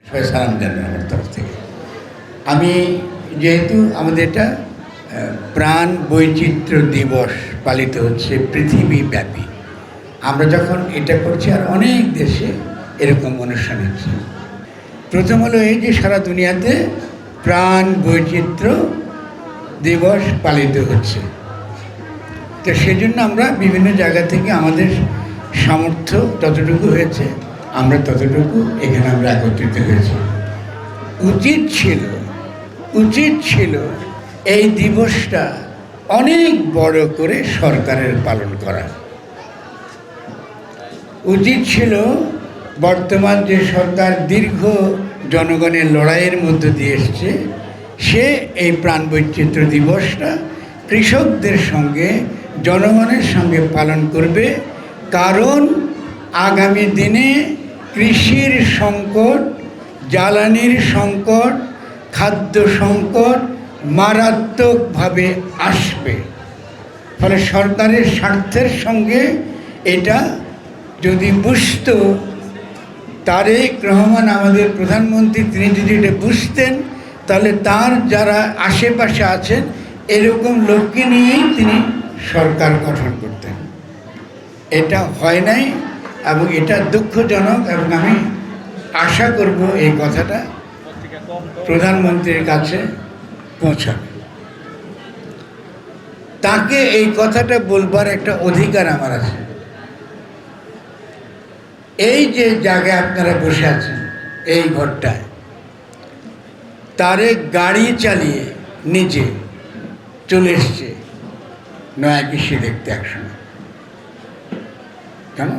সবাই সালাম জানান আমার তরফ থেকে। আমি যেহেতু আমাদের এটা প্রাণ বৈচিত্র্য দিবস পালিত হচ্ছে পৃথিবীব্যাপী, আমরা যখন এটা করছি আর অনেক দেশে এরকম অনুষ্ঠান হচ্ছে। প্রথম হলো এই যে সারা দুনিয়াতে প্রাণ বৈচিত্র্য দিবস পালিত হচ্ছে, তো সেজন্য আমরা বিভিন্ন জায়গা থেকে আমাদের সামর্থ্য যতটুকু হয়েছে আমরা ততটুকু এখানে আমরা একত্রিত হয়েছি। উচিত ছিল এই দিবসটা অনেক বড় করে সরকারের পালন করা। উচিত ছিল বর্তমান যে সরকার দীর্ঘ জনগণের লড়াইয়ের মধ্য দিয়ে এসছে, সে এই প্রাণ বৈচিত্র্য দিবসটা কৃষকদের সঙ্গে জনগণের সঙ্গে পালন করবে। কারণ আগামী দিনে কৃষির সংকট, জ্বালানির সংকট, খাদ্য সংকট মারাত্মকভাবে আসবে। ফলে সরকারের স্বার্থের সঙ্গে এটা যদি বুঝত, তারেক রহমান আমাদের প্রধানমন্ত্রী, তিনি যদি এটা বুঝতেন, তাহলে তার যারা আশেপাশে আছেন এরকম লোককে নিয়েই তিনি সরকার গঠন করতেন। এটা হয় নাই এবং এটা দুঃখজনক, এবং আমি আশা করব এই কথাটা প্রধানমন্ত্রীর কাছে পৌঁছাবে। তাকে এই কথাটা বলবার একটা অধিকার আমার আছে। এই যে জায়গায় আপনারা বসে আছেন, এই ঘরটায়, তারে গাড়ি চালিয়ে নিজে চলে এসছে নয়া কৃষি দেখতে একসময়। কেন?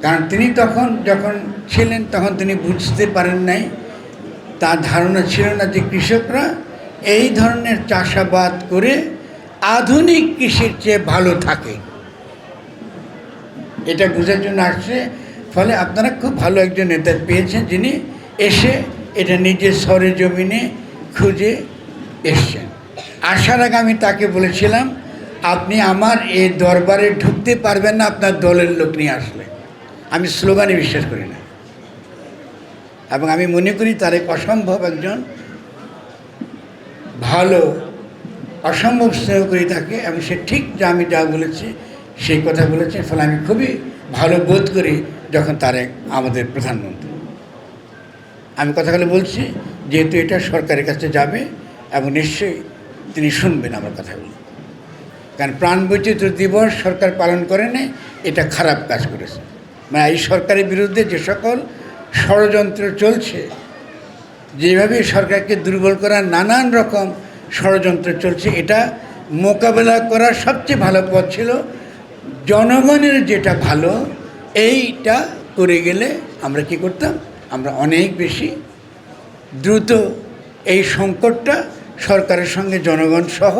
কারণ তিনি তখন যখন ছিলেন তখন তিনি বুঝতে পারেন নাই, তার ধারণা ছিল না যে কৃষকরা এই ধরনের চাষাবাদ করে আধুনিক কৃষির চেয়ে ভালো থাকে। এটা বোঝার জন্য আসছে। ফলে আপনারা খুব ভালো একজন নেতা পেয়েছেন, যিনি এসে এটা নিজের সরেজমিনে খুঁজে এসছেন। আসার আগে আমি তাকে বলেছিলাম, আপনি আমার এই দরবারে ঢুকতে পারবেন না আপনার দলের লোক নিয়ে আসলে। আমি স্লোগানে বিশ্বাস করি না, এবং আমি মনে করি তারেক অসম্ভব একজন ভালো, অসম্ভব স্নেহ করি তাকে, এবং সে ঠিক যা আমি যা বলেছি সেই কথা বলেছে। ফলে আমি খুবই ভালো বোধ করি যখন তারেক আমাদের প্রধানমন্ত্রী। আমি কথাগুলো বলছি যেহেতু এটা সরকারের কাছে যাবে, এবং নিশ্চয়ই তিনি শুনবেন আমার কথাগুলো। কারণ প্রাণ বৈচিত্র্য দিবস সরকার পালন করে না, এটা খারাপ কাজ করেছে। মানে এই সরকারের বিরুদ্ধে যে সকল ষড়যন্ত্র চলছে, যেভাবে সরকারকে দুর্বল করার নানান রকম ষড়যন্ত্র চলছে, এটা মোকাবেলা করার সবচেয়ে ভালো পথ ছিল জনগণের যেটা ভালো, এইটা করে গেলে আমরা কি করতাম, আমরা অনেক বেশি দ্রুত এই সংকটটা সরকারের সঙ্গে জনগণ সহ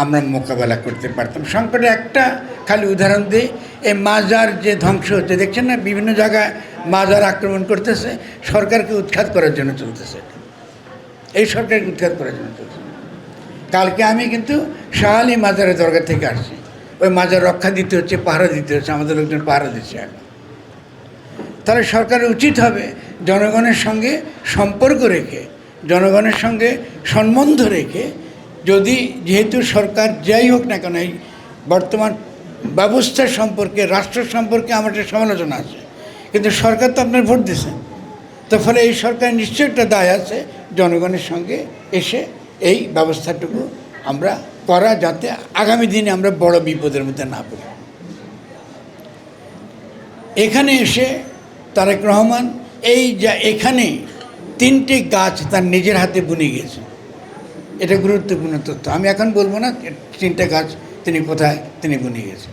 আমরা মোকাবেলা করতে পারতাম। সংকটে একটা খালি উদাহরণ দিই, এই মাজার যে ধ্বংস হচ্ছে দেখছেন না, বিভিন্ন জায়গায় মাজার আক্রমণ করতেছে, সরকারকে উৎখাত করার জন্য চলতেছে। এই সরকারকে উৎখাত করার জন্য চলছে। কালকে আমি কিন্তু শাহ আলী মাজারের দরগা থেকে আসছি, ওই মাজার রক্ষা দিতে হচ্ছে, পাহারা দিতে হচ্ছে, আমাদের লোকজন পাহারা দিচ্ছে এখন। তাহলে সরকারের উচিত হবে জনগণের সঙ্গে সম্পর্ক রেখে, জনগণের সঙ্গে সম্বন্ধ রেখে, যদি যেহেতু সরকার যাই হোক না কেন এই বর্তমান ব্যবস্থা সম্পর্কে, রাষ্ট্র সম্পর্কে আমার একটা সমালোচনা আছে, কিন্তু সরকার তো আপনার ভোট দিয়েছেন, তো ফলে এই সরকার নিশ্চয়ই একটা দায় আছে জনগণের সঙ্গে এসে এই ব্যবস্থাটুকু আমরা করা, যাতে আগামী দিনে আমরা বড় বিপদের মধ্যে না পড়ি। এখানে এসে তারেক রহমান এই যা এখানে 3টে গাছ তার নিজের হাতে বুনে গিয়েছে। এটা গুরুত্বপূর্ণ তথ্য। আমি এখন বলবো না 3টে গাছ তিনি কোথায় তিনি বুনে গিয়েছেন।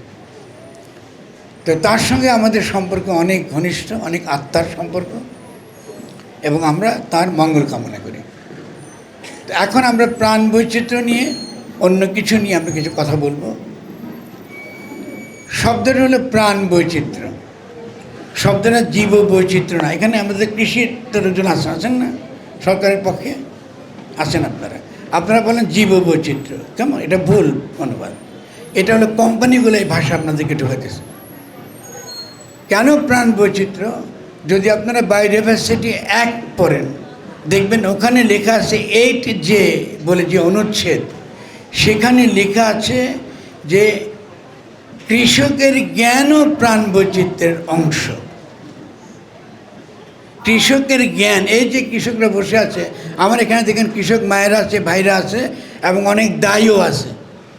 তো তার সঙ্গে আমাদের সম্পর্ক অনেক ঘনিষ্ঠ, অনেক আত্মার সম্পর্ক, এবং আমরা তার মঙ্গল কামনা করি। তো এখন আমরা প্রাণ বৈচিত্র্য নিয়ে, অন্য কিছু নিয়ে আমরা কিছু কথা বলবো। শব্দটা হলো প্রাণ বৈচিত্র্য, শব্দটা জীব বৈচিত্র্য না। এখানে আমাদের কৃষির লোকজন আছেন না, সরকারের পক্ষে আছেন আপনারা বলেন জীব বৈচিত্র্য, কেমন? এটা ভুল অনুবাদ। এটা হলো কোম্পানিগুলো এই ভাষা আপনাদেরকে ঢোকাতেছে। কেন প্রাণ বৈচিত্র্য? যদি আপনারা বায়োডাইভার্সিটি অ্যাক্ট পড়েন, দেখবেন ওখানে লেখা আছে 8J বলে যে অনুচ্ছেদ, সেখানে লেখা আছে যে কৃষকের জ্ঞানও প্রাণ বৈচিত্র্যের অংশ। কৃষকের জ্ঞান, এই যে কৃষকরা বসে আছে, আমার এখানে দেখেন কৃষক মায়েরা আছে, ভাইরা আছে, এবং অনেক দায়ও আছে।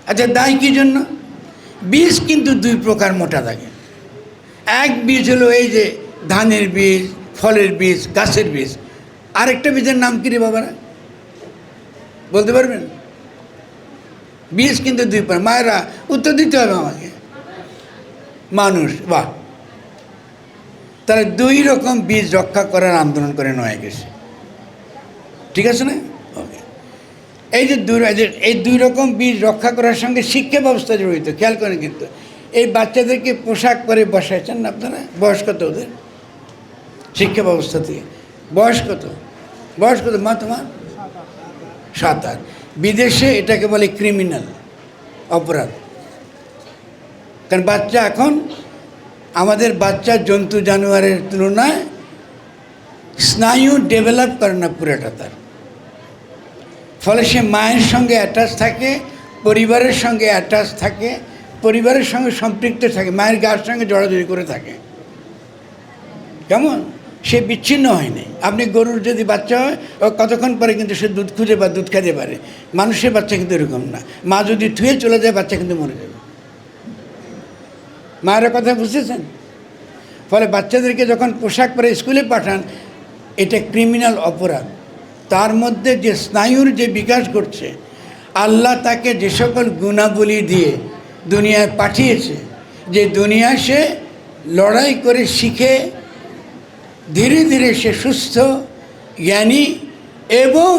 আচ্ছা, দায় কী জন্য? বীজ কিন্তু দুই প্রকার মোটা থাকে। এক বীজ হলো এই যে ধানের বীজ, ফলের বীজ, গাছের বীজ। আরেকটা বীজের নাম কী রে বাবারা, বলতে পারবেন? বীজ কিন্তু দুই প্রকার। মায়েরা উত্তর দিতে হবে আমাকে। মানুষ, বাহ, তারা দুই রকম বীজ রক্ষা করার আন্দোলন করে নয় গেছে, ঠিক আছে না? ওকে, এই যে এই দুই রকম বীজ রক্ষা করার সঙ্গে শিক্ষা ব্যবস্থা জড়িত। খেয়াল করেন, কিন্তু এই বাচ্চাদেরকে পোশাক পরে বসাইছেন না আপনারা? বয়স কত ওদের শিক্ষা ব্যবস্থা থেকে? বয়স কত? মা তোমার? 7-8। বিদেশে এটাকে বলে ক্রিমিনাল, অপরাধ। কারণ বাচ্চা এখন, আমাদের বাচ্চা জন্তু জানোয়ারের তুলনায় স্নায়ু ডেভেলপ করে না পুরোটা তার। ফলে সে মায়ের সঙ্গে অ্যাটাচ থাকে, পরিবারের সঙ্গে অ্যাটাচ থাকে, পরিবারের সঙ্গে সম্পৃক্ত থাকে, মায়ের গায়ের সঙ্গে জড়াজড়ি করে থাকে। কেমন? সে বিচ্ছিন্ন হয়নি। আপনি গরুর যদি বাচ্চা হয়, ও কতক্ষণ পরে কিন্তু সে দুধ খুঁজে বা দুধ খেতে পারে। মানুষের বাচ্চা কিন্তু এরকম না। মা যদি থুয়ে চলে যায়, বাচ্চা কিন্তু মরে যাবে। মায়ের কথা বুঝতেছেন? ফলে বাচ্চাদেরকে যখন পোশাক পরে স্কুলে পাঠান, এটা ক্রিমিনাল অপরাধ। তার মধ্যে যে স্নায়ুর যে বিকাশ ঘটছে, আল্লাহ তাকে যে সকল গুণাবলী দিয়ে দুনিয়ায় পাঠিয়েছে, যে দুনিয়ায় সে লড়াই করে শিখে ধীরে ধীরে সে সুস্থ, জ্ঞানী, এবং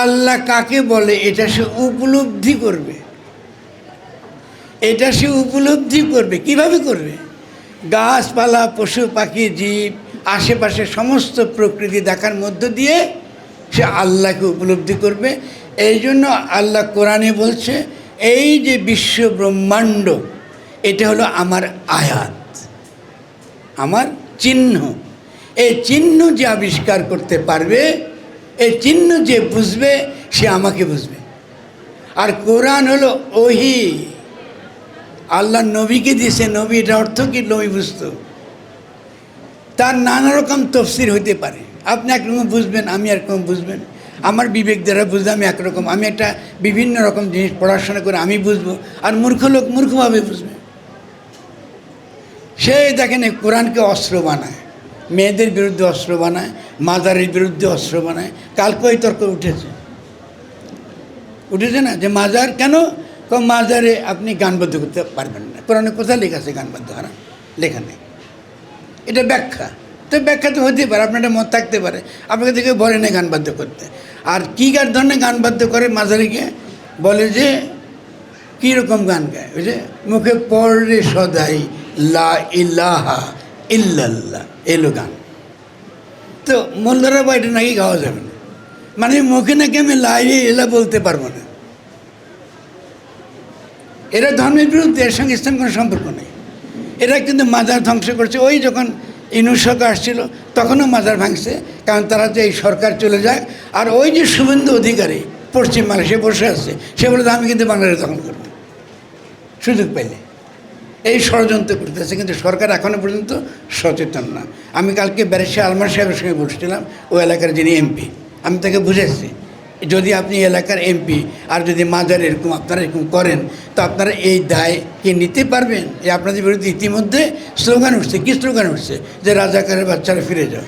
আল্লাহ কাকে বলে এটা সে উপলব্ধি করবে। এটা সে উপলব্ধি করবে। কিভাবে করবে? গাছপালা, পশু পাখি, জীব, আশেপাশে সমস্ত প্রকৃতি দেখার মধ্য দিয়ে সে আল্লাহকে উপলব্ধি করবে। এই জন্য আল্লাহ কোরআনে বলছে, এই যে বিশ্ব ব্রহ্মাণ্ড, এটা হলো আমার আয়াত, আমার চিহ্ন। এই চিহ্ন যে আবিষ্কার করতে পারবে, এই চিহ্ন যে বুঝবে, সে আমাকে বুঝবে। আর কোরআন হলো ওহী, আল্লাহ নবীকে দিয়েছে। নবী, এটা অর্থ কি? নবী বুঝত। তার নানা রকম তফসির হইতে পারে। আপনি একরকম বুঝবেন, আমি একরকম বুঝবেন। আমার বিবেক দ্বারা বুঝতে আমি একরকম, আমি একটা বিভিন্ন রকম জিনিস পড়াশোনা করে আমি বুঝবো, আর মূর্খ লোক মূর্খভাবে বুঝবে। সে দেখেন কোরআনকে অস্ত্র বানায়, মেয়েদের বিরুদ্ধে অস্ত্র বানায়, মাজারের বিরুদ্ধে অস্ত্র বানায়। কালকে ওই তর্ক উঠেছে না, যে মাজার কেন? মাজারে আপনি গান বাদ্য করতে পারবেন না। কোরআনে কোথায় লেখা আছে গান বাদ্য হারাম? লেখা নেই। এটা ব্যাখ্যা। তো ব্যাখ্যা তো হতেই পারে, আপনার একটা মত থাকতে পারে, আপনাকে দেখে বলে না গান বাদ্য করতে। আর কী ধরনের গান বাদ্য করে মাজারে গিয়ে? বলে যে কীরকম গান গায়, ওই যে মুখে পড়ে সদাই লা ইলাহা ইল্লাল্লাহ, এলো গান। তো মোল্লারা বা এটা নাকি গাওয়া যাবে না, মানে মুখে নাকি আমি লা ইলাহা বলতে পারবো না। এরা ধর্মের বিরুদ্ধে, এর সঙ্গে ইসলাম কোনো সম্পর্ক নেই। এরা কিন্তু মাজার ধ্বংস করছে। ওই যখন ইউনূস সরকার আসছিল, তখনও মাজার ভাঙছে, কারণ তারা যে এই সরকার চলে যায়। আর ওই যে শুভেন্দু অধিকারী পশ্চিম বাংলায় সে বসে আছে, সে বলে আমি কিন্তু বাংলাদেশ দখল করব সুযোগ পাইলে। এই ষড়যন্ত্র করতেছে, কিন্তু সরকার এখনও পর্যন্ত সচেতন না। আমি কালকে ব্যারিস্টার আলমার সাহেবের সঙ্গে বসছিলাম, ওই এলাকার যিনি এমপি। আমি তাকে বুঝেছি, যদি আপনি এলাকার এমপি আর যদি মাজার এরকম আপনারা এরকম করেন, তো আপনারা এই দায় কে নিতে পারবেন? এই আপনাদের বিরুদ্ধে ইতিমধ্যে স্লোগান উঠছে। কী স্লোগান উঠছে? যে রাজাকারের বাচ্চারা ফিরে যাও।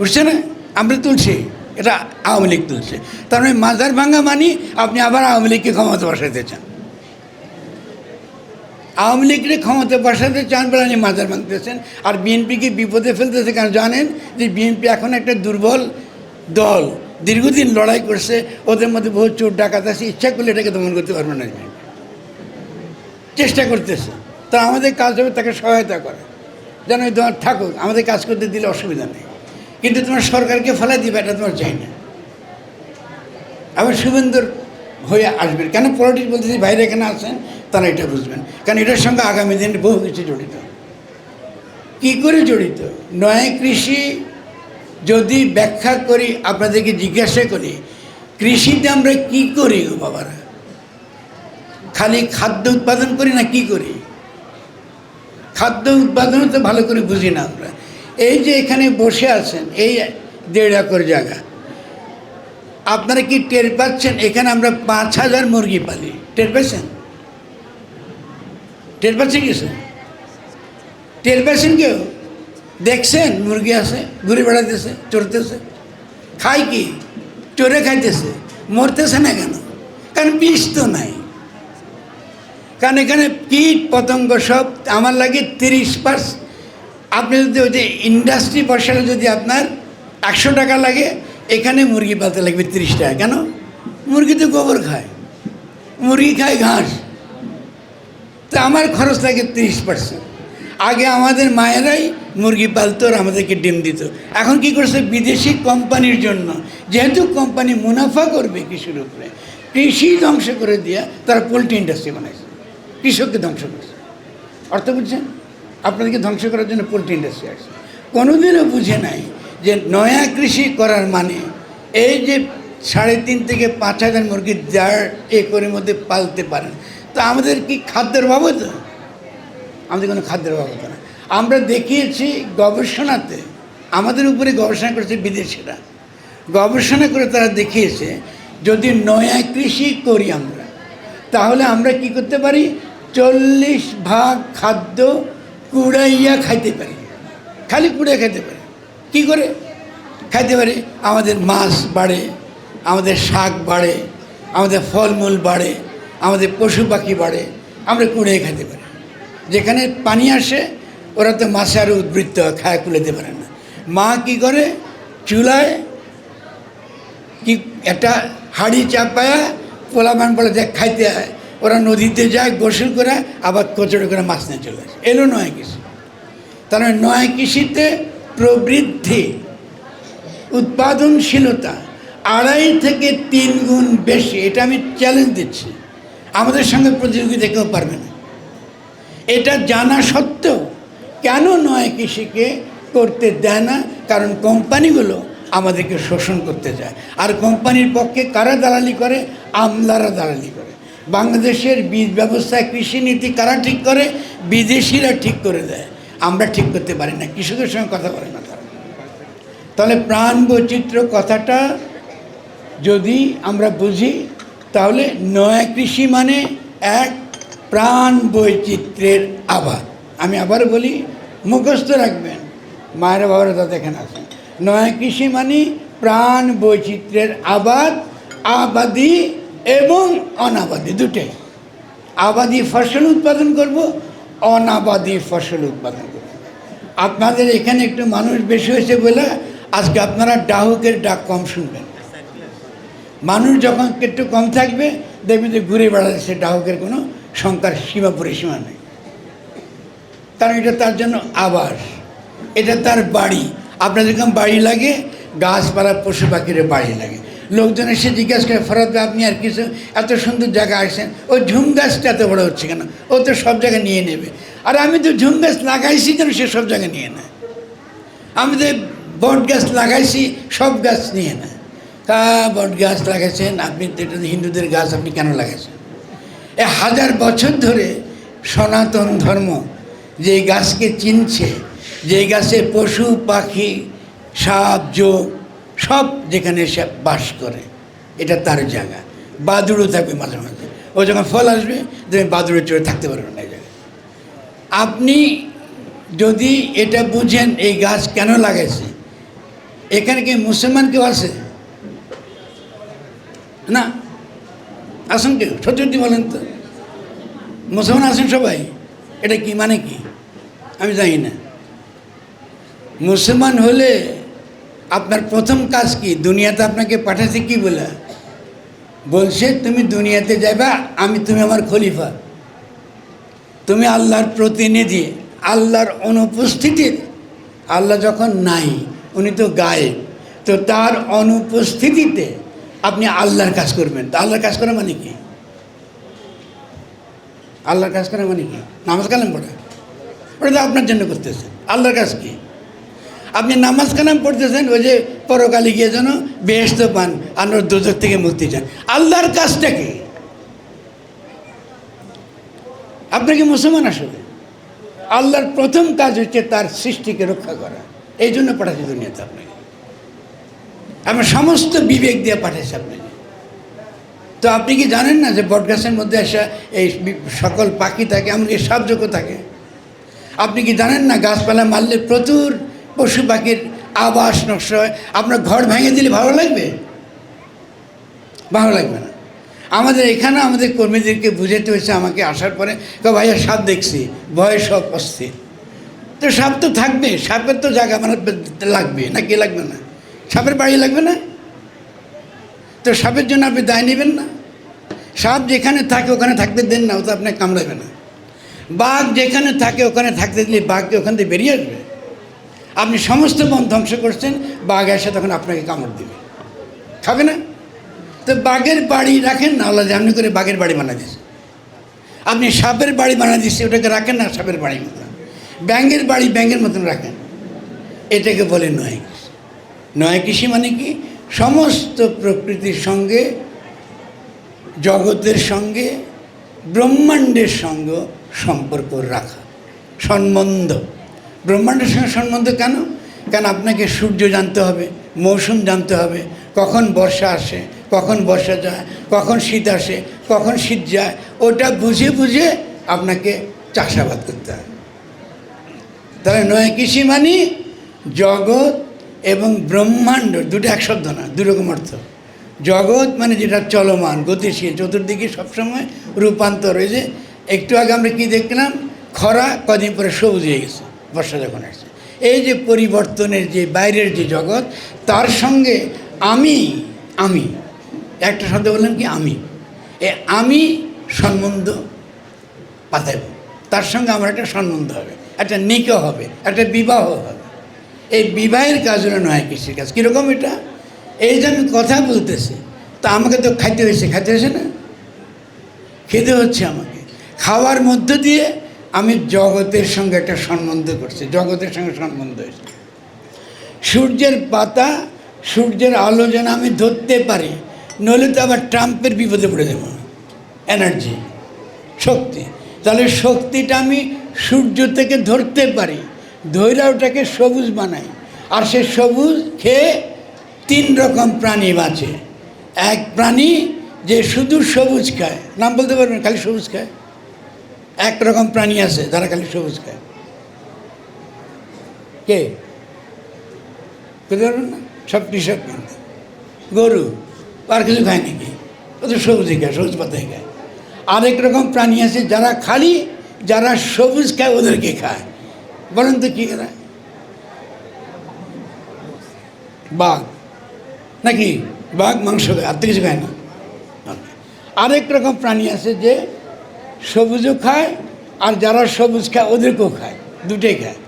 উঠছে না? আমরা তুলছি, এটা আওয়ামী লীগ তুলছে। তার মানে মাজার ভাঙা মানি আপনি আবার আওয়ামী লীগকে ক্ষমতা বসাতে চান। আওয়ামী লীগকে ক্ষমতা বসাতে চান বলে আপনি মাজার ভাঙতেছেন, আর বিএনপিকে বিপদে ফেলতেছে। কারণ জানেন যে বিএনপি এখন একটা দুর্বল দল, দীর্ঘদিন লড়াই করছে, ওদের মধ্যে বহু চোর ডাকাত আছে, ইচ্ছা করলে এটাকে দমন করতে পারবে না। চেষ্টা করতেছে, তা আমাদের কাজ হবে তাকে সহায়তা করা, যেন তোমার থাকুক, আমাদের কাজ করতে দিলে অসুবিধা নেই। কিন্তু তোমার সরকারকে ফেলাই দিবে, এটা তোমার চাই না। আবার শুভেন্দুর হয়ে আসবেন কেন? পলিটিক্স বলতেছি, বাইরে এখানে আসেন, তারা এটা বুঝবেন। কারণ এটার সঙ্গে আগামী দিনে বহু কিছু জড়িত। কি করে জড়িত? নয়া কৃষি যদি ব্যাখ্যা করি, আপনাদেরকে জিজ্ঞাসা করি, কৃষিতে আমরা কি করি গো বাবারা? খালি খাদ্য উৎপাদন করি না কি করি? খাদ্য উৎপাদনও তো ভালো করে বুঝি না আমরা। এই যে এখানে বসে আছেন, এই 1.5 একর জায়গা, আপনারা কি টের পাচ্ছেন? এখানে আমরা 5,000 মুরগি পালি। টের পাচ্ছেন? টের পাচ্ছেন কিছু? টের পাচ্ছেন কেউ? দেখছেন মুরগি আছে, ঘুরে বেড়াতেছে, চড়তেছে, খায় কি? চড়ে খাইতেছে। মরতেছে না কেন? কারণ বিষ তো নাই। কারণ এখানে কীট পতঙ্গ সব। আমার লাগে 30%। আপনি যদি ওই যে ইন্ডাস্ট্রি বসালে যদি আপনার 100 টাকা লাগে, এখানে মুরগি পালতে লাগবে 30 টাকা। কেন? মুরগি তো গোবর খায়, মুরগি খায় ঘাস। তো আমার খরচ লাগে 30%। আগে আমাদের মায়েরাই মুরগি পালতো আর আমাদেরকে ডিম দিত। এখন কি করছে? বিদেশি কোম্পানির জন্য, যেহেতু কোম্পানি মুনাফা করবে কৃষির উপরে, কৃষি ধ্বংস করে দিয়ে তারা পোলট্রি ইন্ডাস্ট্রি বানাইছে, কৃষককে ধ্বংস করছে। অর্থ বুঝছেন? আপনাদেরকে ধ্বংস করার জন্য পোলট্রি ইন্ডাস্ট্রি আসছে। কোনোদিনও বুঝে নাই যে নয়া কৃষি করার মানে এই যে 3.5 থেকে 5,000 মুরগি 1.5 একরের মধ্যে পালতে পারেন। তো আমাদের কি খাদ্যের অভাব হতো? আমাদের কোনো খাদ্যের অভাব হতো না। আমরা দেখিয়েছি গবেষণাতে, আমাদের উপরে গবেষণা করেছে বিদেশিরা। গবেষণা করে তারা দেখিয়েছে যদি নয়া কৃষি করি আমরা, তাহলে আমরা কি করতে পারি? 40% খাদ্য কুড়াইয়া খাইতে পারি। খালি কুড়াইয়া খাইতে পারি। কি করে খাইতে পারি? আমাদের মাছ বাড়ে, আমাদের শাক বাড়ে, আমাদের ফলমূল বাড়ে, আমাদের পশু পাখি বাড়ে, আমরা কুড়িয়ে খাইতে পারি। যেখানে পানি আসে ওরা তো মাছে আরও উদ্বৃত্ত খায়, কুলাতে পারে না। মা কি করে? চুলায় কি একটা হাঁড়ি চাপায়া পোলাপান বলে দেখ খাইতে হয়। ওরা নদীতে যায়, গোসল করে আবার কচড়ে করে মাছ নিয়ে চলে আসে। এলো নয়া কৃষি। তার মানে নয়া কৃষিতে প্রবৃদ্ধি, উৎপাদনশীলতা 2.5 থেকে 3 গুণ বেশি। এটা আমি চ্যালেঞ্জ দিচ্ছি। আমাদের সঙ্গে প্রতিযোগিতা কেউ পারবে না। এটা জানা সত্ত্বেও কেন নয়া কৃষিকে করতে দেয় না? কারণ কোম্পানিগুলো আমাদেরকে শোষণ করতে যায়। আর কোম্পানির পক্ষে কারা দালালি করে? আমলারা দালালি করে। বাংলাদেশের বীজ ব্যবস্থা, কৃষিনীতি কারা ঠিক করে? বিদেশিরা ঠিক করে দেয়। আমরা ঠিক করতে পারি না, কৃষকের সঙ্গে কথা বলে না তারা। তাহলে প্রাণ বৈচিত্র্য কথাটা যদি আমরা বুঝি, তাহলে নয়া কৃষি মানে এক প্রাণ বৈচিত্র্যের আবাদ। আমি আবার বলি, মুখস্থ রাখবেন, মায়েরা বাবারা দাদা এখানে আছেন। নয়া কৃষি মানে প্রাণ বৈচিত্র্যের আবাদ, আবাদি এবং অনাবাদি দুটোই। আবাদি ফসল উৎপাদন করব, অনাবাদি ফসল উৎপাদন করব। আপনাদের এখানে একটু মানুষ বেশি হয়েছে বলে আজকে আপনারা ডাহুকের ডাক কম শুনবেন। মানুষ যখন একটু কম থাকবে, দেখবেন যে ঘুরে বেড়াচ্ছে, ডাহুকের কোনো সংখ্যার সীমা পরিসীমা নেই। কারণ এটা তার জন্য আবাস, এটা তার বাড়ি। আপনার যখন বাড়ি লাগে, গাছপালা পশু পাখির বাড়ি লাগে। লোকজন এসে জিজ্ঞাসা করে, ফরাদ ভাই আপনি আর কিছু এত সুন্দর জায়গা আসছেন, ওই ঝুম গাছটা এত বড় হচ্ছে কেন? ও তো সব জায়গায় নিয়ে নেবে। আর আমি তো ঝুম গাছ লাগাইছি যেন সে সব জায়গায় নিয়ে নেয়। আমি তো বট গাছ লাগাইছি, সব গাছ নিয়ে নেয়। তা বট গাছ লাগাইছেন আপনি, তো এটা হিন্দুদের গাছ, আপনি কেন লাগাইছেন? 1000 বছর ধরে সনাতন ধর্ম যে গাছকে চিনছে, যে গাছে পশু পাখি সাপ যোগ সব যেখানে সে বাস করে, এটা তার জায়গা। বাদুড়ও থাকবে মাঝে মাঝে, ও যখন ফল আসবে তুমি বাদুড়ে চড়ে থাকতে পারবে না এই জায়গায়। আপনি যদি এটা বুঝেন এই গাছ কেন লাগাইছে, এখানে কি মুসলমান কেউ আছে না? আসুন কেউ, সত্যি বলেন তো, মুসলমান আছেন সবাই? এটা কি মানে কি আমি জানি না। মুসলমান হলে আপনার প্রথম কাজ কি? দুনিয়াতে আপনাকে পাঠাতে কি বলে বলছে? তুমি দুনিয়াতে যাবা, তুমি আমার খলিফা, তুমি আল্লাহর প্রতিনিধি। আল্লাহর অনুপস্থিতির, আল্লাহ যখন নাই, উনি তো গায়েব, তো তার অনুপস্থিতিতে আপনি আল্লাহর কাজ করবেন। তো আল্লাহর কাজ করা মানে কি? আল্লাহর কাজ করা মানে কি? নামাজ কালাম পড়া, ওটা তো আপনার জন্য করতেছে। আল্লাহর কাজ কি? আপনি নামাজ কালাম পড়তেছেন ওই যে পরকালে গিয়ে যেন বেহেশত পান আর দোজখ থেকে মুক্তি চান। আল্লাহর কাজটা কি? আপনাকে মুসলমান আসলে আল্লাহর প্রথম কাজ হচ্ছে তার সৃষ্টিকে রক্ষা করা। এই জন্য পাঠাচ্ছি দুনিয়াতে আপনাকে। আমার সমস্ত বিবেক দিয়ে পাঠাচ্ছি আপনাকে। তো আপনি কি জানেন না যে বটগাছের মধ্যে এসে এই সকল পাখি থাকে, এমনকি সাপজোকও থাকে? আপনি কি জানেন না গাছপালা মারলে প্রচুর পশু পাখির আবাস নষ্ট হয়? আপনার ঘর ভেঙে দিলে ভালো লাগবে? ভালো লাগবে না। আমাদের এখানে আমাদের কর্মীদেরকে বুঝাতে হয়েছে আমাকে আসার পরে, ভাইয়া সাপ দেখছি, ভয়ে সব অস্থির। তো সাপ তো থাকবে, সাপের তো জায়গা লাগবে না, কি লাগবে না? সাপের বাড়ি লাগবে না? তো সাপের জন্য আপনি দায় নেবেন না? সাপ যেখানে থাকে ওখানে থাকতে দেন না, ও তো আপনাকে কামড়াবে না। বাঘ যেখানে থাকে ওখানে থাকতে দিলে বাঘকে ওখান থেকে বেরিয়ে আসবে। আপনি সমস্ত বন ধ্বংস করছেন, বাঘ এসে তখন আপনাকে কামড় দেবে, খাবে না? তো বাঘের বাড়ি রাখেন না, আল্লাহ যেমনি করে বাঘের বাড়ি বানা দিয়েছে। আপনি সাপের বাড়ি বানা দিচ্ছে, ওটাকে রাখেন না সাপের বাড়ির মতন। ব্যাঙের বাড়ি ব্যাঙের মতন রাখেন। এটাকে বলে নয় কৃষি। নয় কৃষি মানে কি? সমস্ত প্রকৃতির সঙ্গে, জগতের সঙ্গে, ব্রহ্মাণ্ডের সঙ্গে সম্পর্ক রাখা, সম্বন্ধ। ব্রহ্মাণ্ডের সঙ্গে সম্বন্ধ কেন? কারণ আপনাকে সূর্য জানতে হবে, মৌসুম জানতে হবে, কখন বর্ষা আসে, কখন বর্ষা যায়, কখন শীত আসে, কখন শীত যায়। ওটা বুঝে বুঝে আপনাকে চাষাবাদ করতে হবে। তাহলে নয় কৃষি মানে জগৎ এবং ব্রহ্মাণ্ড, দুটো এক শব্দ না, দুরকম অর্থ। জগৎ মানে যেটা চলমান, গতিশীল, চতুর্দিকে সবসময় রূপান্তর। এই যে একটু আগে আমরা কী দেখলাম, খরা, কদিন পরে সবুজ হয়ে গেছে বর্ষা যখন আসছে। এই যে পরিবর্তনের যে বাইরের যে জগৎ, তার সঙ্গে আমি একটা শব্দ বললাম কি, আমি সম্বন্ধ পাতাইব। তার সঙ্গে আমার একটা সম্বন্ধ হবে, একটা নিকাহ হবে, একটা বিবাহ হবে। এই বিবাহের কাজ হলো নয় কৃষির কাজ। কীরকম এটা? এই যে আমি কথা বলতেছি, তা আমাকে তো খাইতে হয়েছে না? খেতে হচ্ছে আমাকে। খাওয়ার মধ্য দিয়ে আমি জগতের সঙ্গে একটা সম্বন্ধ করছি, জগতের সঙ্গে সম্বন্ধ হয়েছে। সূর্যের পাতা, সূর্যের আলো যেন আমি ধরতে পারি, নইলে তো আবার ট্রাম্পের বিপদে পড়ে দেব। এনার্জি, শক্তি। তাহলে শক্তিটা আমি সূর্য থেকে ধরতে পারি, ধৈরা ওটাকে সবুজ বানাই। আর সে সবুজ খেয়ে 3 রকম প্রাণী বাঁচে। এক প্রাণী যে শুধু সবুজ খায়, নাম বলতে পারবেন? খালি সবুজ খায়। এক রকম প্রাণী আছে যারা খালি সবুজ খায়। কে? বুঝতে পারবেন না? সব কৃষক কিন্তু। গরু আর কিছু খায় নাকি? ও তো সবুজই খায়, সবুজ পাতাই খায়। আরেক রকম প্রাণী আছে যারা সবুজ খায় ওদেরকে খায়। বলেন তো কী খায়? বাঘ নাকি? বাঘ মাংস খায়, আর তো কিছু খায় না। আরেক রকম প্রাণী আছে যে সবুজও খায়, আর যারা সবুজ খায় ওদেরকেও খায়, দুটোই খায়।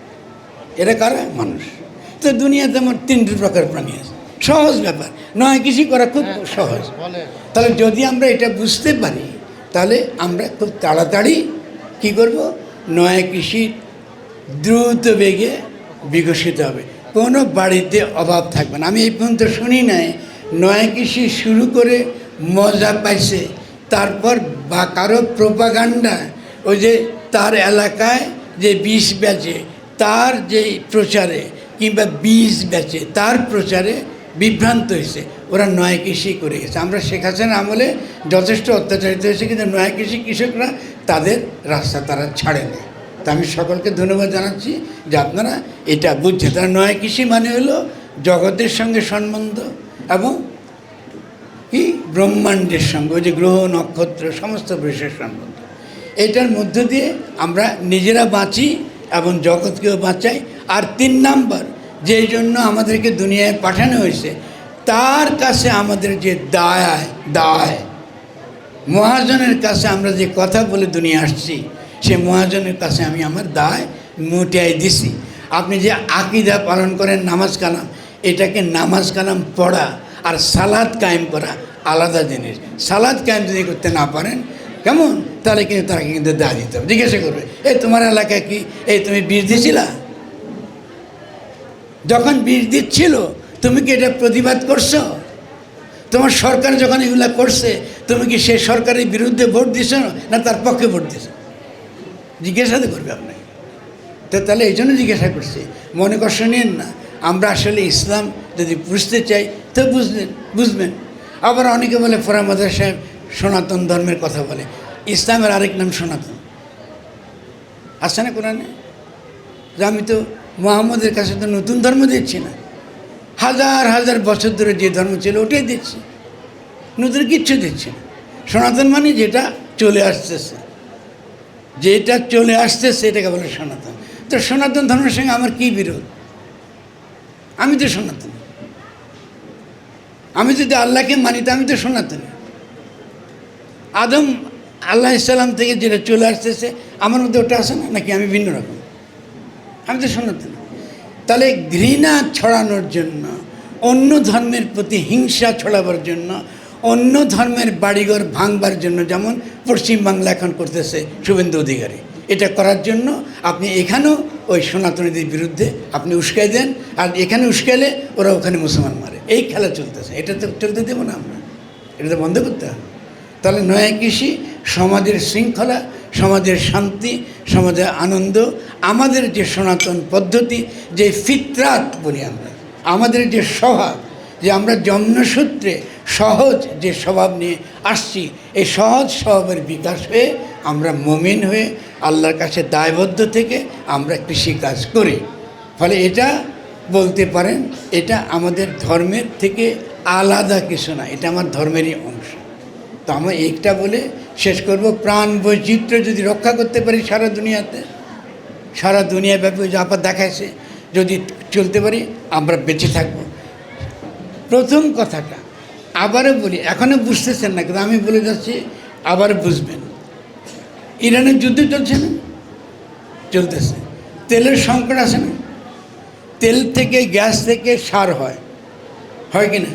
এরা কারা? মানুষ। তো দুনিয়াতে আমার 3 প্রকার প্রাণী আছে। সহজ ব্যাপার, নয় কৃষি করা খুব সহজ। তাহলে যদি আমরা এটা বুঝতে পারি, তাহলে আমরা খুব তাড়াতাড়ি কী করব? নয় কৃষি দ্রুত বেগে বিকশিত হবে, কোনো বাড়িতে অভাব থাকবে না। আমি এই পর্যন্ত শুনি নাই নয় কৃষি শুরু করে মজা পাইছে, তারপর বা কারো প্রোপাগান্ডা, ওই যে তার এলাকায় যে বিষ বেচে তার যে প্রচারে, কিংবা বীজ বেচে তার প্রচারে বিভ্রান্ত হয়েছে। ওরা নয় কৃষি করে গেছে। আমরা শেখ হাসিনার আমলে যথেষ্ট অত্যাচারিত হয়েছে, কিন্তু নয় কৃষকরা তাদের রাস্তা তারা ছাড়েনি। তা আমি সকলকে ধন্যবাদ জানাচ্ছি যে আপনারা এটা বুঝছেন। তারা নয় কৃষি মানে হলো জগতের সঙ্গে সম্বন্ধ এবং কি ব্রহ্মাণ্ডের সঙ্গে, ওই যে গ্রহ নক্ষত্র সমস্ত বিষয়ের সম্বন্ধ। এটার মধ্য দিয়ে আমরা নিজেরা বাঁচি এবং জগৎকেও বাঁচাই। আর 3 নাম্বার, যেই জন্য আমাদেরকে দুনিয়ায় পাঠানো হয়েছে, তার কাছে আমাদের যে দায়, মহাজনের কাছে আমরা যে কথা বলে দুনিয়া আসছি, সে মহাজনের কাছে আমি আমার দায় মুটিয়ে দিছি। আপনি যে আকীদা পালন করেন, নামাজ কালাম, এটাকে নামাজ কালাম পড়া আর সালাত কায়েম করা আলাদা জিনিস। সালাত কায়েম যদি করতে না পারেন কেমন, তাহলে কিন্তু তাকে কিন্তু দায় দিতে হবে। জিজ্ঞাসা করবে, এই তোমার এলাকায় কি, এই তুমি বীজ দিয়েছিলা? যখন বিষ দিচ্ছিল তুমি কি এটা প্রতিবাদ করছো? তোমার সরকার যখন এগুলা করছে তুমি কি সেই সরকারের বিরুদ্ধে ভোট দিছ না তার পক্ষে ভোট দিছ? জিজ্ঞাসা তো করবে আপনাকে। তো তাহলে এই জন্য জিজ্ঞাসা করছি, মনে কষ্ট নিন না। আমরা আসলে ইসলাম যদি বুঝতে চাই তো বুঝবেন। আবার অনেকে বলে ফরহাদ সাহেব সনাতন ধর্মের কথা বলে। ইসলামের আরেক নাম সনাতন, আছে না কোরআনে? যে আমি তো মুহাম্মদের কাছে তো নতুন ধর্ম দিচ্ছি না, হাজার হাজার বছর ধরে যে ধর্ম ছিল ওটাই দিচ্ছি, নতুন কিচ্ছু দিচ্ছি না। সনাতন মানে যেটা চলে আসতেছে, যেটা চলে আসতেছে এটাকে বলে সনাতন। তো সনাতন ধর্মের সঙ্গে আমার কী বিরোধ? আমি তো সনাতন। আমি যদি আল্লাহকে মানি তো আমি তো সনাতন। আদম আল্লাহ ইসলাম থেকে যেটা চলে আসতেছে আমার মধ্যে ওটা আসে না, নাকি আমি ভিন্ন রকম? আমি তো সনাতন। তাহলে ঘৃণা ছড়ানোর জন্য, অন্য ধর্মের প্রতি হিংসা ছড়াবার জন্য, অন্য ধর্মের বাড়িঘর ভাঙবার জন্য, যেমন পশ্চিমবাংলা এখন করতেছে শুভেন্দু অধিকারী, এটা করার জন্য আপনি এখানেও ওই সনাতনীদের বিরুদ্ধে আপনি উস্কাই দেন, আর এখানে উস্কাইলে ওরা ওখানে মুসলমান মারে। এই খেলা চলতেছে, এটা তো চলতে দেবো না আমরা, এটা তো বন্ধ করতে হবে। তাহলে নয়া কৃষি সমাজের শৃঙ্খলা, সমাজের শান্তি, সমাজের আনন্দ, আমাদের যে সনাতন পদ্ধতি, যে ফিতরাত বলি আমরা, আমাদের যে স্বভাব, যে আমরা জন্মসূত্রে সহজ যে স্বভাব নিয়ে আসছি, এই সহজ স্বভাবের বিকাশ হয়ে আমরা মুমিন হয়ে আল্লাহর কাছে দায়বদ্ধ থেকে আমরা কৃষিকাজ করি। ফলে এটা বলতে পারেন এটা আমাদের ধর্মের থেকে আলাদা কিছু না, এটা আমার ধর্মেরই অংশ। তো আমরা একটা বলে শেষ করব, প্রাণ বৈচিত্র্য যদি রক্ষা করতে পারি সারা দুনিয়াতে, সারা দুনিয়াব্যাপী যে আপাত দেখাইছে, যদি চলতে পারি আমরা বেঁচে থাকব। প্রথম কথাটা আবারও বলি, এখনও বুঝতেছেন না কিন্তু আমি বলে যাচ্ছি, আবার বুঝবেন। ইরানের যুদ্ধ চলছে না? চলতেছে। তেলের সংকট আছে না? তেল থেকে, গ্যাস থেকে সার হয়, হয় কি না?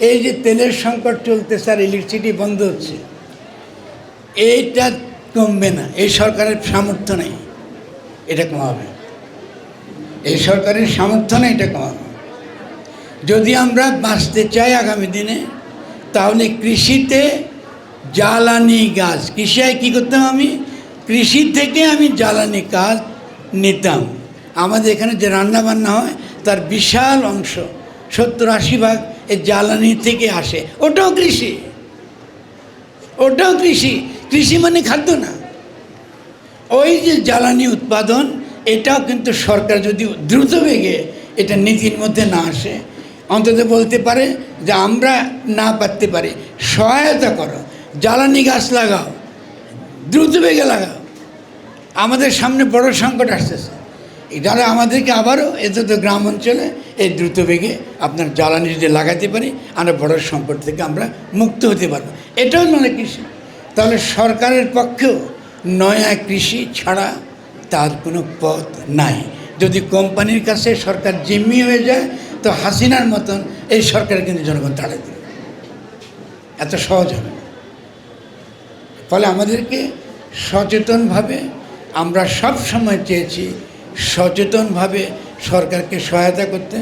এই যে তেলের সংকট চলতেছে আর ইলেকট্রিসিটি বন্ধ হচ্ছে, এইটা কমবে না। এই সরকারের সামর্থ্য নেই এটা কমাবে, এই সরকারের সামর্থ্য নেই এটা কমাবে। যদি আমরা বাঁচতে চাই আগামী দিনে, তাহলে কৃষিতে জ্বালানি গাছ, কৃষিতে কী করতাম আমি? কৃষি থেকে আমি জ্বালানি কাজ নিতাম। আমাদের এখানে যে রান্নাবান্না হয় তার বিশাল অংশ, 70-80 ভাগ এই জ্বালানি থেকে আসে। ওটাও কৃষি, ওটাও কৃষি। কৃষি মানে খাদ্য না। ওই যে জ্বালানি উৎপাদন, এটাও কিন্তু সরকার যদি দ্রুত বেগে এটা নীতির মধ্যে না আসে, অন্তত বলতে পারে যে আমরা না পারতে পারি, সহায়তা করো, জ্বালানি গাছ লাগাও, দ্রুত বেগে লাগাও। আমাদের সামনে বড় সংকট আসতেছে, যারা আমাদেরকে আবারও এত তো গ্রাম অঞ্চলে এই দ্রুত বেগে আপনার জ্বালানি যদি লাগাতে পারি, আমরা বড় সংকট থেকে আমরা মুক্ত হতে পারবো। এটাও নয় কৃষি। তাহলে সরকারের পক্ষেও নয়া কৃষি ছাড়া তার কোনো পথ নাই। যদি কোম্পানির কাছে সরকার জিম্মি হয়ে যায়, তো হাসিনার মতন এই সরকার কিন্তু জনগণ তাড়া দেবে, এত সহজ হবে না। ফলে আমাদেরকে সচেতনভাবে, আমরা সব সময় চেয়েছি সচেতনভাবে সরকারকে সহায়তা করতে।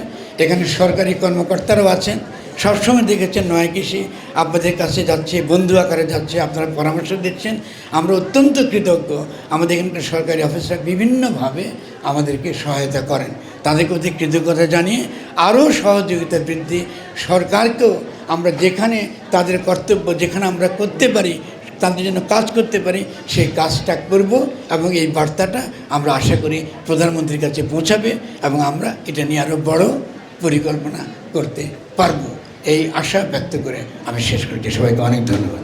এখানে সরকারি কর্মকর্তারাও আছেন, সবসময় দেখেছেন নয়া কৃষি আপনাদের কাছে যাচ্ছে, বন্ধু আকারে যাচ্ছে, আপনারা পরামর্শ দিচ্ছেন, আমরা অত্যন্ত কৃতজ্ঞ। আমাদের এখানকার সরকারি অফিসার বিভিন্নভাবে আমাদেরকে সহায়তা করেন, তাদেরকে অতি কৃতজ্ঞতা জানিয়ে আরও সহযোগিতা বৃদ্ধি, সরকারকেও আমরা যেখানে তাদের কর্তব্য, যেখানে আমরা করতে পারি, তাদের জন্য কাজ করতে পারি, সেই কাজটা করব। এবং এই বার্তাটা আমরা আশা করি প্রধানমন্ত্রীর কাছে পৌঁছাবে এবং আমরা এটা নিয়ে আরও বড় পরিকল্পনা করতে পারব, এই আশা ব্যক্ত করে আমি শেষ করছি। সবাইকে অনেক ধন্যবাদ।